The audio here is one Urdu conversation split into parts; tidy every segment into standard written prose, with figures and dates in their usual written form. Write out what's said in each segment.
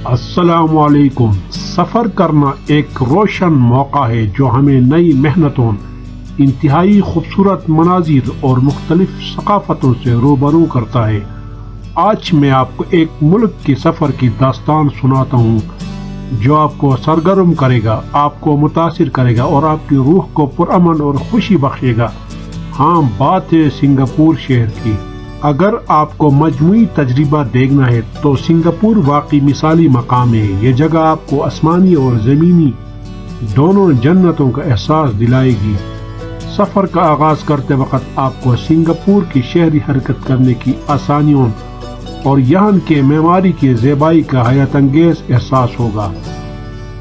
السلام علیکم۔ سفر کرنا ایک روشن موقع ہے جو ہمیں نئی محنتوں، انتہائی خوبصورت مناظر اور مختلف ثقافتوں سے روبرو کرتا ہے۔ آج میں آپ کو ایک ملک کے سفر کی داستان سناتا ہوں جو آپ کو سرگرم کرے گا، آپ کو متاثر کرے گا اور آپ کی روح کو پرامن اور خوشی بخشے گا۔ ہاں، بات ہے سنگاپور شہر کی۔ اگر آپ کو مجموعی تجربہ دیکھنا ہے تو سنگاپور واقعی مثالی مقام ہے۔ یہ جگہ آپ کو آسمانی اور زمینی دونوں جنتوں کا احساس دلائے گی۔ سفر کا آغاز کرتے وقت آپ کو سنگاپور کی شہری حرکت کرنے کی آسانیوں اور یہاں کے معماری کی زیبائی کا حیرت انگیز احساس ہوگا۔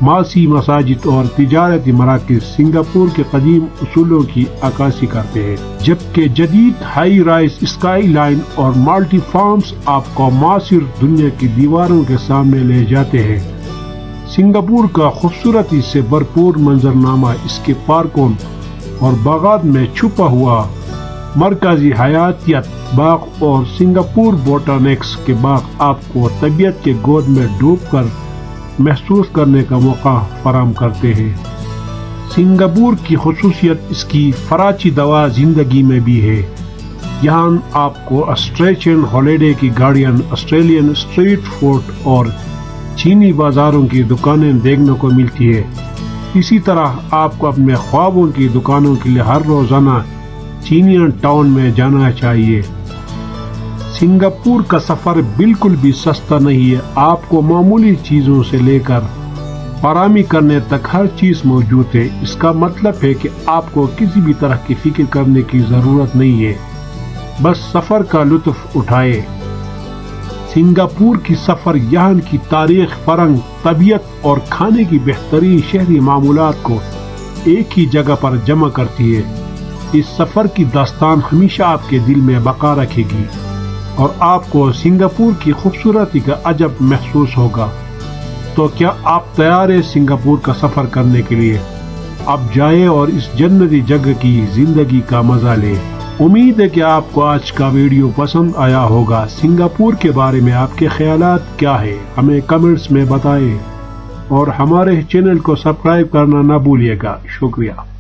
معاشی مساجد اور تجارتی مراکز سنگاپور کے قدیم اصولوں کی عکاسی کرتے ہیں، جبکہ جدید ہائی رائز اسکائی لائن اور ملٹی فارمز آپ کو معاصر دنیا کی دیواروں کے سامنے لے جاتے ہیں۔ سنگاپور کا خوبصورتی سے بھرپور منظرنامہ اس کے پارکوں اور باغات میں چھپا ہوا مرکزی حیاتیات باغ اور سنگاپور بوٹانکس کے باغ آپ کو طبیعت کے گود میں ڈوب کر محسوس کرنے کا موقع فراہم کرتے ہیں۔ سنگاپور کی خصوصیت اس کی فراچی دوا زندگی میں بھی ہے۔ یہاں آپ کو آسٹریلین ہالیڈے کی گاڑیاں، آسٹریلین اسٹریٹ فوڈ اور چینی بازاروں کی دکانیں دیکھنے کو ملتی ہے۔ اسی طرح آپ کو اپنے خوابوں کی دکانوں کے لیے ہر روزانہ چینین ٹاؤن میں جانا چاہیے۔ سنگاپور کا سفر بالکل بھی سستا نہیں ہے۔ آپ کو معمولی چیزوں سے لے کر فراہمی کرنے تک ہر چیز موجود ہے۔ اس کا مطلب ہے کہ آپ کو کسی بھی طرح کی فکر کرنے کی ضرورت نہیں ہے، بس سفر کا لطف اٹھائے۔ سنگاپور کی سفر یہاں کی تاریخ، فرہنگ، طبیعت اور کھانے کی بہترین شہری معمولات کو ایک ہی جگہ پر جمع کرتی ہے۔ اس سفر کی داستان ہمیشہ آپ کے دل میں بقا رکھے گی اور آپ کو سنگاپور کی خوبصورتی کا عجب محسوس ہوگا۔ تو کیا آپ تیار ہیں سنگاپور کا سفر کرنے کے لیے؟ اب جائیں اور اس جنتی جگہ کی زندگی کا مزہ لیں۔ امید ہے کہ آپ کو آج کا ویڈیو پسند آیا ہوگا۔ سنگاپور کے بارے میں آپ کے خیالات کیا ہیں؟ ہمیں کمنٹس میں بتائیں اور ہمارے چینل کو سبسکرائب کرنا نہ بھولیے گا۔ شکریہ۔